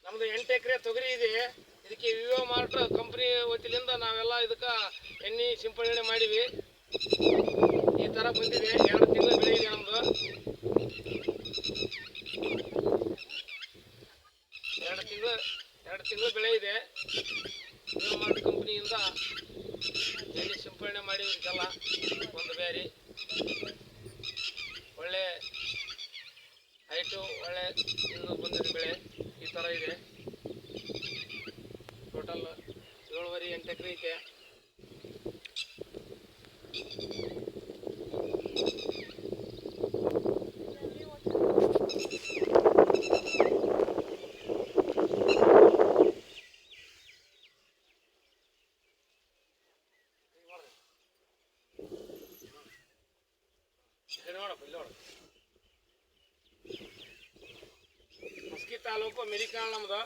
ನಮ್ದು 8 ಎಕರೆ ತೊಗರಿ ಇದೆ. ಇದಕ್ಕೆ ವಿವೋ ಮಾರ್ಟ್ ಕಂಪನಿ ವತಿಯಿಂದ ನಾವೆಲ್ಲ ಇದಕ್ಕೆ ಎಣ್ಣೆ ಸಿಂಪಡಣೆ ಮಾಡಿವಿ. ಈ ಥರ ಬಂದಿದೆ. 2 ತಿಂಗಳು ಬೆಳೆ ಇದೆ ನಮ್ಮದು. 2 ತಿಂಗಳು ಬೆಳೆ ಇದೆ. ವಿವೋ ಮಾರ್ಟ್ ಕಂಪನಿಯಿಂದ ಎಣ್ಣೆ ಸಿಂಪಡಣೆ ಮಾಡಿವಿ. ಇದಕ್ಕೆಲ್ಲ ಒಂದು ಬೇರೆ ಒಳ್ಳೆ ಹೈಟು, ಒಳ್ಳೆ ಇನ್ನು ಬಂದಿದೆ ಬೆಳೆ. ಈ ಥರ ಇದೆ. ಟೋಟಲ್ 7.5-8 ಎಕರೆ ಐತೆ. ಮಸ್ಕಿ ತಾಲೂಕು ಮೆಡಿಕಲ್ ನಮ್ಮದು.